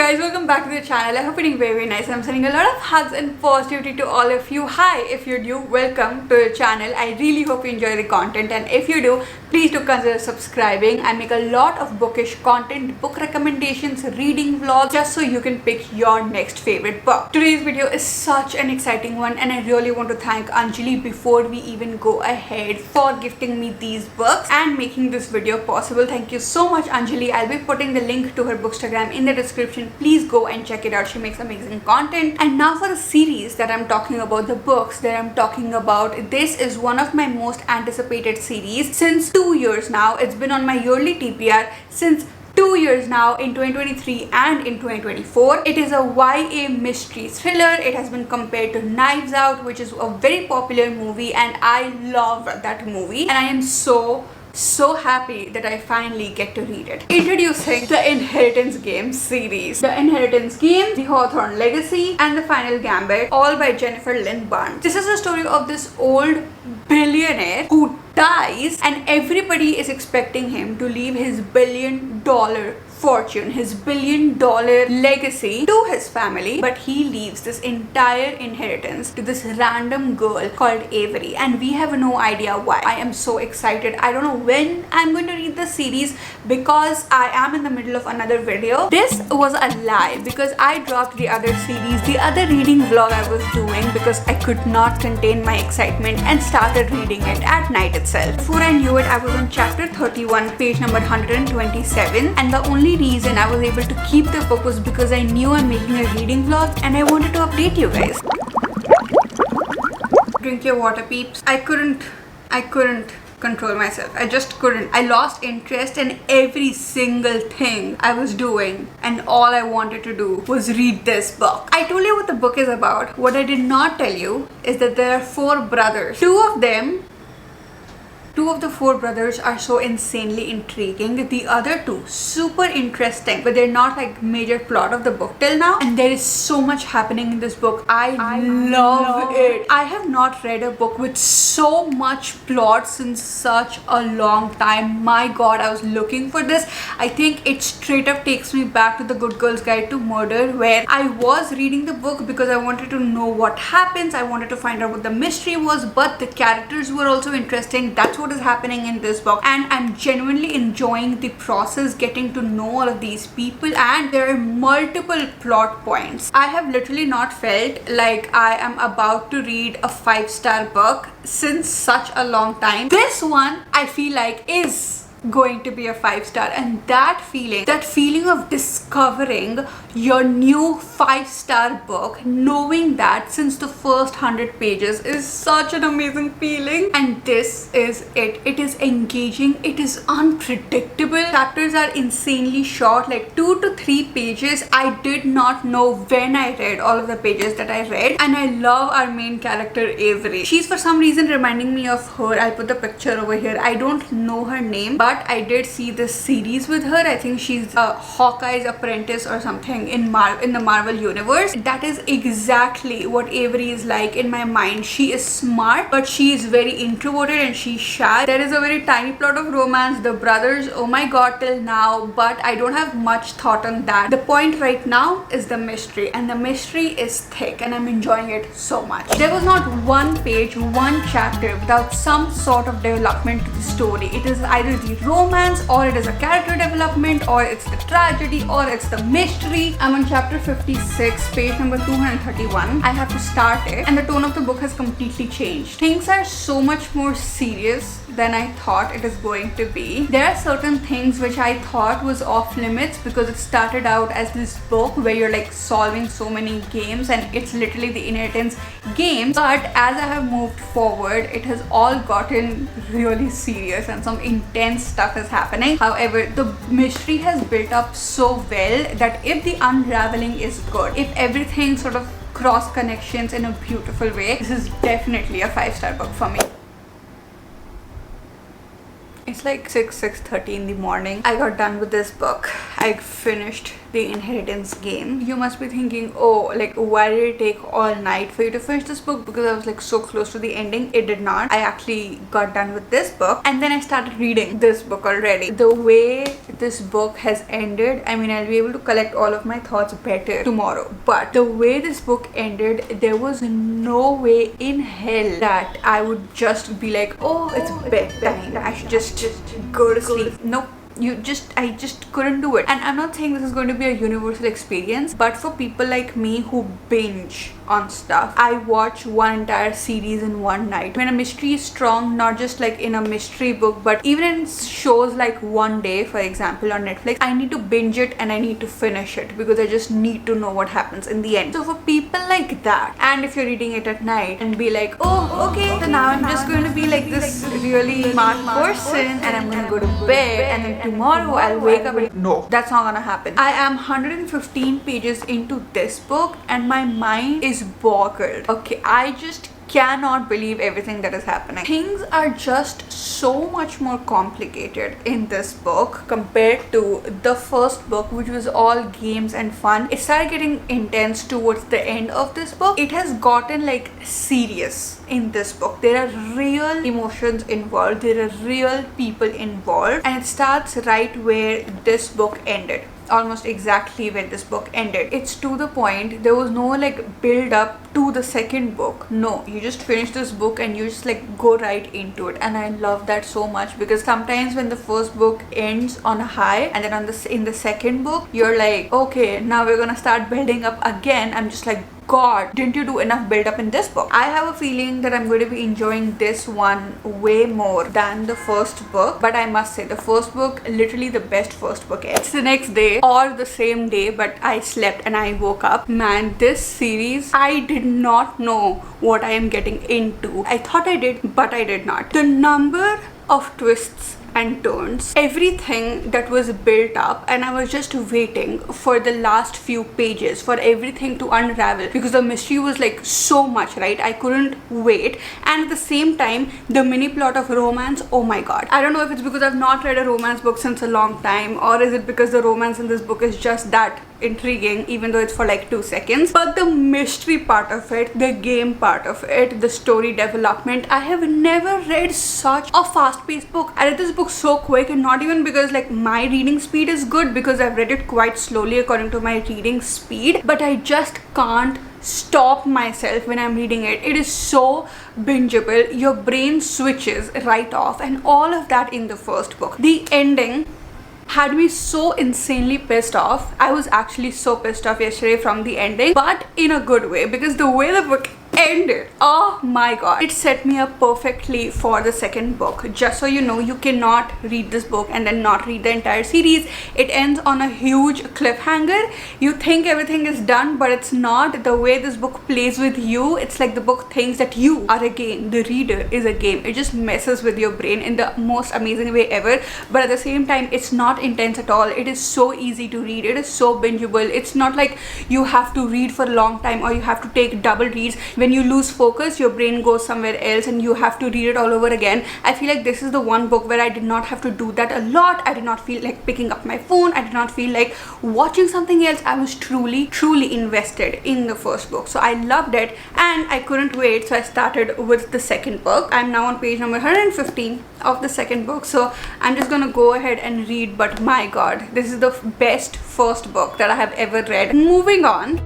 guys, welcome back to the channel. I hope you're doing very nice. I'm sending a lot of hugs and positivity to all of you. Hi, if you're new, welcome to the channel. I really hope you enjoy the content, and if you do, please do consider subscribing. I make a lot of bookish content, book recommendations, reading vlogs, just so you can pick your next favorite book. Today's video is such an exciting one, and I really want to thank Anjali before we even go ahead for gifting me these books and making this video possible. Thank you so much, Anjali. I'll be putting the link to her Bookstagram in the description. Please go and check it out. She makes amazing content. And now for the series that I'm talking about, the books that I'm talking about, this is one of my most anticipated series since 2 years now. It's been on my yearly TPR since 2 years now, in 2023 and in 2024. It is a YA mystery thriller. It has been compared to Knives Out, which is a very popular movie, and I love that movie, and I am so happy that I finally get to read it. Introducing the Inheritance Game series. The Inheritance Game, The Hawthorne Legacy, and The Final Gambit, all by Jennifer Lynn Barnes. This is the story of this old billionaire who dies, and everybody is expecting him to leave his $1 billion fortune, his $1 billion legacy to his family, but he leaves this entire inheritance to this random girl called Avery, and we have no idea why. I am so excited. I don't know when I'm going to read the series because I am in the middle of another video. This was a lie because I dropped the other series, the other reading vlog I was doing, because I could not contain my excitement and started reading it at night itself. Before I knew it, I was on chapter 31, page number 127, and the only reason I was able to keep the book was because I knew I'm making a reading vlog and I wanted to update you guys. Drink your water, peeps. I couldn't control myself. I just couldn't. I lost interest in every single thing I was doing, and all I wanted to do was read this book. I told you what the book is about. What I did not tell you is that there are 4 brothers. Two of the 4 brothers are so insanely intriguing. The other 2, super interesting, but they're not like major plot of the book till now. And there is so much happening in this book. I love it. I have not read a book with so much plot since such a long time. My god, I was looking for this. I think it straight up takes me back to The Good Girl's Guide to Murder, where I was reading the book because I wanted to know what happens. I wanted to find out what the mystery was, but the characters were also interesting. That's what is happening in this book, and I'm genuinely enjoying the process, getting to know all of these people, and there are multiple plot points. I have literally not felt like I am about to read a 5-star book since such a long time. This one I feel like is going to be a 5-star, and that feeling of discovering your new 5-star book, knowing that since the first 100 pages, is such an amazing feeling. And this is it. It is engaging. It is unpredictable. Chapters are insanely short, like 2 to 3 pages. I did not know when I read all of the pages that I read, and I love our main character Avery. She's for some reason reminding me of her. I'll put the picture over here. I don't know her name, but I did see this series with her. I think she's a Hawkeye's apprentice or something in the Marvel universe. That is exactly what Avery is like in my mind. She is smart, but she is very introverted and she's shy. There is a very tiny plot of romance. The brothers, oh my god, till now, but I don't have much thought on that. The point right now is the mystery, and the mystery is thick, and I'm enjoying it so much. There was not one page, one chapter without some sort of development to the story. It is either the romance, or it is a character development, or it's the tragedy, or it's the mystery. I'm on chapter 56, page number 231. I have to start it, and the tone of the book has completely changed. Things are so much more serious than I thought it is going to be. There are certain things which I thought was off limits because it started out as this book where you're like solving so many games, and it's literally the inheritance games. But as I have moved forward, it has all gotten really serious and some intense stuff is happening. However, the mystery has built up so well that if the unraveling is good, if everything sort of cross connections in a beautiful way, this is definitely a 5-star book for me. It's like 6:30 in the morning. I got done with this book. I finished the inheritance game. You must be thinking, oh, like why did it take all night for you to finish this book? Because I was like so close to the ending. It did not. I actually got done with this book and then I started reading this book already. The way this book has ended, I mean, I'll be able to collect all of my thoughts better tomorrow, but the way this book ended, there was no way in hell that I would just be like, oh, it's bedtime, I should just go to sleep. Nope. I just couldn't do it. And I'm not saying this is going to be a universal experience, but for people like me who binge on stuff, I watch one entire series in one night. When a mystery is strong, not just like in a mystery book, but even in shows like One Day, for example, on Netflix, I need to binge it and I need to finish it because I just need to know what happens in the end. So for people like that, and if you're reading it at night and be like, oh, okay, so now I'm just going to be like this really smart person and I'm going to go to bed and then tomorrow I'll wake up and no, that's not gonna happen. I am 115 pages into this book and my mind is boggled. Okay, I just cannot believe everything that is happening. Things are just so much more complicated in this book compared to the first book, which was all games and fun. It started getting intense towards the end of this book. It has gotten like serious in this book. There are real emotions involved, there are real people involved, and it starts right where this book ended. Almost exactly where this book ended. It's to the point. There was no like build up to the second book. No, you just finish this book and you just like go right into it, and I love that so much because sometimes when the first book ends on a high and then in the second book you're like, okay, now we're gonna start building up again. I'm just like, God, didn't you do enough build up in this book? I have a feeling that I'm going to be enjoying this one way more than the first book, but I must say the first book, literally the best first book ever. It's the next day or the same day, but I slept and I woke up. Man, this series, I did not know what I am getting into. I thought I did, but I did not. The number of twists and turns, everything that was built up, and I was just waiting for the last few pages for everything to unravel because the mystery was like so much, right? I couldn't wait. And at the same time, the mini plot of romance, oh my god. I don't know if it's because I've not read a romance book since a long time, or is it because the romance in this book is just that intriguing even though it's for like 2 seconds. But the mystery part of it, the game part of it, the story development, I have never read such a fast-paced book. I read this book so quick, and not even because like my reading speed is good, because I've read it quite slowly according to my reading speed, but I just can't stop myself when I'm reading it. It is so bingeable. Your brain switches right off, and all of that in the first book. The ending had me so insanely pissed off. I was actually so pissed off yesterday from the ending, but in a good way, because the way the book ended, oh my god, it set me up perfectly for the second book. Just so you know, you cannot read this book and then not read the entire series. It ends on a huge cliffhanger. You think everything is done, but it's not. The way this book plays with you, it's like the book thinks that you are a game, the reader is a game. It just messes with your brain in the most amazing way ever, but at the same time, it's not intense at all. It is so easy to read. It is so bingeable. It's not like you have to read for a long time or you have to take double reads. When you lose focus, your brain goes somewhere else and you have to read it all over again. I feel like this is the one book where I did not have to do that a lot. I did not feel like picking up my phone. I did not feel like watching something else. I was truly invested in the first book. So I loved it and I couldn't wait. So I started with the second book. I'm now on page number 115 of the second book. So I'm just gonna go ahead and read, but my god, this is the best first book that I have ever read. Moving on.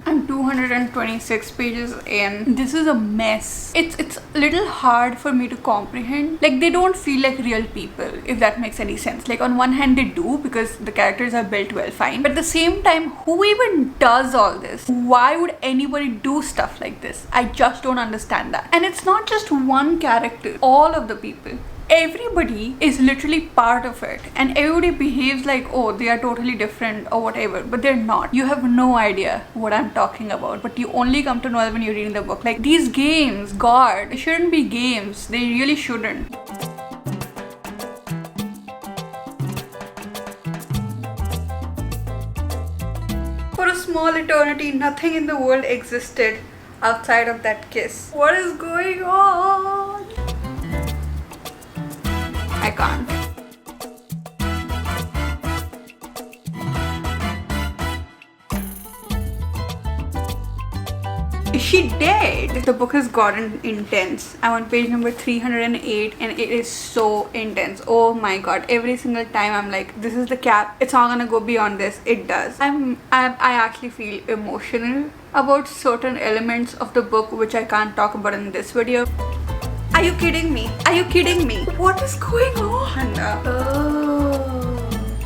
I'm 226 pages in. This is a mess. It's a little hard for me to comprehend. Like, they don't feel like real people, if that makes any sense. Like, on one hand they do, because the characters are built well, fine, but at the same time, who even does all this? Why would anybody do stuff like this? I just don't understand that. And it's not just one character, all of the people, everybody is literally part of it, and everybody behaves like, oh, they are totally different or whatever, but they're not. You have no idea what I'm talking about, but you only come to know it when you're reading the book. Like, these games, god, they shouldn't be games. They really shouldn't. For a small eternity, nothing in the world existed outside of that kiss. What is going on? I can't. She did. The book has gotten intense. I'm on page number 308 and it is so intense. Oh my god. Every single time I'm like, this is the cap. It's not gonna go beyond this. It does. I actually feel emotional about certain elements of the book which I can't talk about in this video. Are you kidding me? Are you kidding me? What is going on?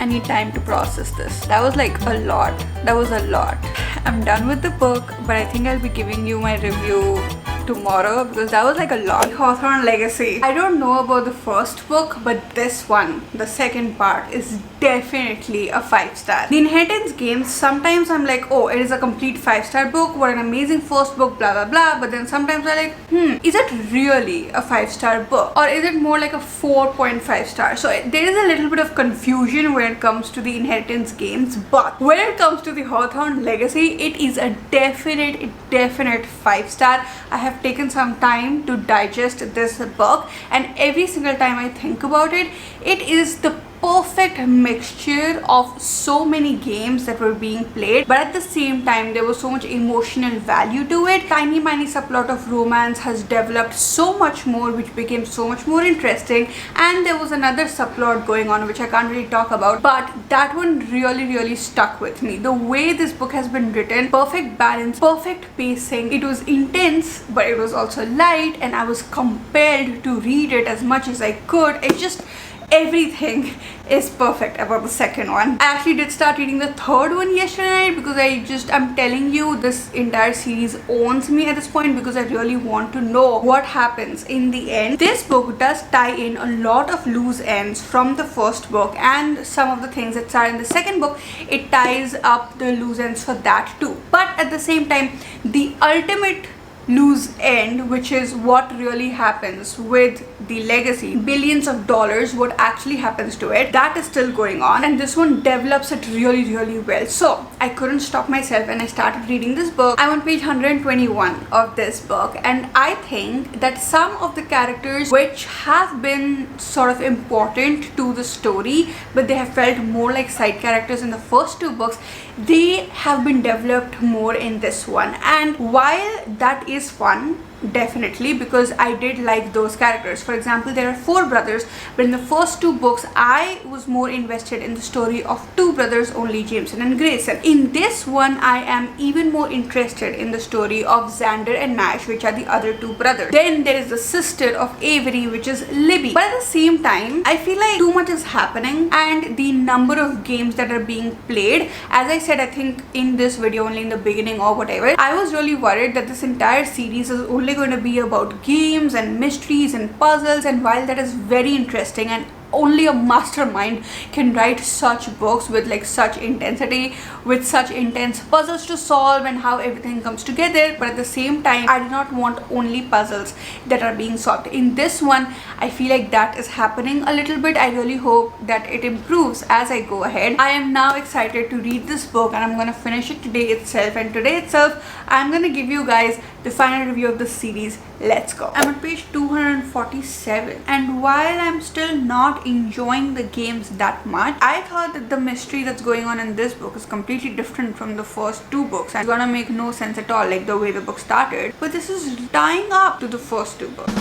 I need time to process this. That was like a lot. That was a lot. I'm done with the book, but I think I'll be giving you my review tomorrow because that was like a lot. Hawthorne Legacy. I don't know about the first book, but this one, the second part, is definitely a 5-star. The Inheritance Games, sometimes I'm like, oh, it is a complete 5-star book. What an amazing first book, blah blah blah. But then sometimes I'm like, is it really a 5-star book? Or is it more like a 4.5 star? So there is a little bit of confusion when it comes to the Inheritance Games, but when it comes to the Hawthorne Legacy, it is a definite 5-star. I have taken some time to digest this book, and every single time I think about it, it is the perfect mixture of so many games that were being played, but at the same time there was so much emotional value to it. Tiny subplot of romance has developed so much more, which became so much more interesting, and there was another subplot going on which I can't really talk about, but that one really stuck with me. The way this book has been written, perfect balance, perfect pacing. It was intense, but it was also light, and I was compelled to read it as much as I could. It just, everything is perfect about the second one. I actually did start reading the third one yesterday because I'm telling you, this entire series owns me at this point because I really want to know what happens in the end. This book does tie in a lot of loose ends from the first book, and some of the things that are in the second book, it ties up the loose ends for that too. But at the same time, the ultimate loose end, which is what really happens with the legacy, billions of dollars, what actually happens to it, that is still going on, and this one develops it really well. So I couldn't stop myself and I started reading this book. I'm on page 121 of this book, and I think that some of the characters which have been sort of important to the story, but they have felt more like side characters in the first two books, they have been developed more in this one. And while that is fun, definitely, because I did like those characters. For example, there are 4 brothers, but in the first 2 books I was more invested in the story of 2 brothers only, Jameson and Grayson. In this one I am even more interested in the story of Xander and Nash, which are the other 2 brothers. Then there is the sister of Avery, which is Libby. But at the same time, I feel like too much is happening, and the number of games that are being played, as I said, I think in this video only in the beginning or whatever, I was really worried that this entire series is only going to be about games and mysteries and puzzles, and while that is very interesting and only a mastermind can write such books with like such intensity, with such intense puzzles to solve and how everything comes together, but at the same time I do not want only puzzles that are being solved. In this one I feel like that is happening a little bit. I really hope that it improves as I go ahead. I am now excited to read this book, and I'm gonna finish it today itself, and today itself I'm gonna give you guys the final review of the series. Let's go. I'm on page 247, and while I'm still not enjoying the games that much, I thought that the mystery that's going on in this book is completely different from the first 2 books. It's gonna make no sense at all, like the way the book started, but this is tying up to the first 2 books.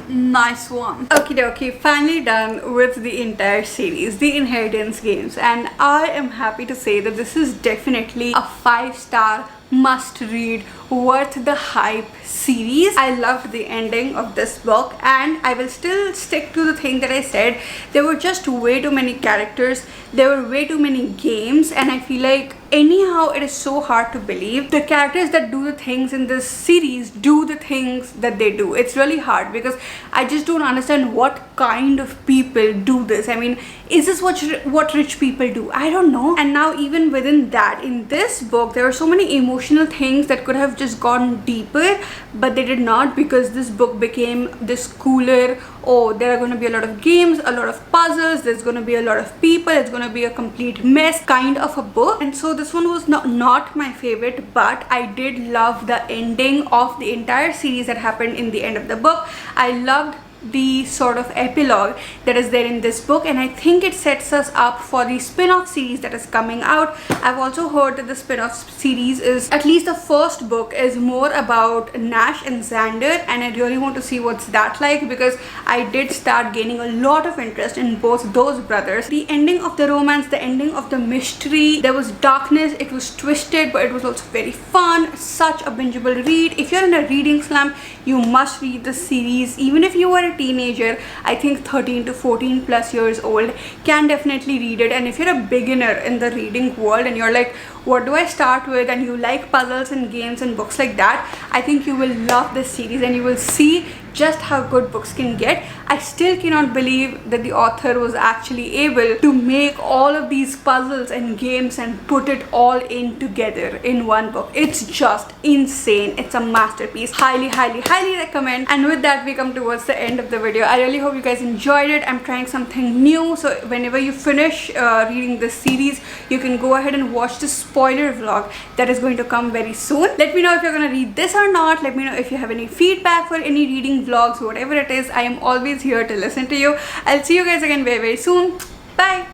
Nice one. Okay, finally done with the entire series, the Inheritance Games, and I am happy to say that this is definitely a 5-star must read, worth the hype series. I loved the ending of this book, and I will still stick to the thing that I said. There were just way too many characters, there were way too many games, and I feel like anyhow it is so hard to believe the characters that do the things in this series do the things that they do. It's really hard because I just don't understand what kind of people do this. I mean, is this what rich people do? I don't know. And now even within that, in this book there are so many emotions emotional things that could have just gone deeper, but they did not, because this book became this cooler, oh, there are going to be a lot of games, a lot of puzzles, there's going to be a lot of people, it's going to be a complete mess kind of a book. And so this one was not my favorite, but I did love the ending of the entire series that happened in the end of the book. I loved the sort of epilogue that is there in this book, and I think it sets us up for the spin-off series that is coming out. I've also heard that the spin-off series is, at least the first book, is more about Nash and Xander, and I really want to see what's that like, because I did start gaining a lot of interest in both those brothers. The ending of the romance, the ending of the mystery, there was darkness, it was twisted, but it was also very fun. Such a bingeable read. If you're in a reading slump, you must read the series. Even if you are a teenager, I think 13 to 14 plus years old can definitely read it. And if you're a beginner in the reading world and you're like, what do I start with, and you like puzzles and games and books like that, I think you will love this series and you will see just how good books can get. I still cannot believe that the author was actually able to make all of these puzzles and games and put it all in together in one book. It's just insane. It's a masterpiece. Highly recommend. And with that, we come towards the end of the video. I really hope you guys enjoyed it. I'm trying something new, so whenever you finish reading this series, you can go ahead and watch the spoiler vlog that is going to come very soon. Let me know if you're gonna read this or not. Let me know if you have any feedback for any reading vlogs, whatever it is. I am always here to listen to you. I'll see you guys again very soon. Bye.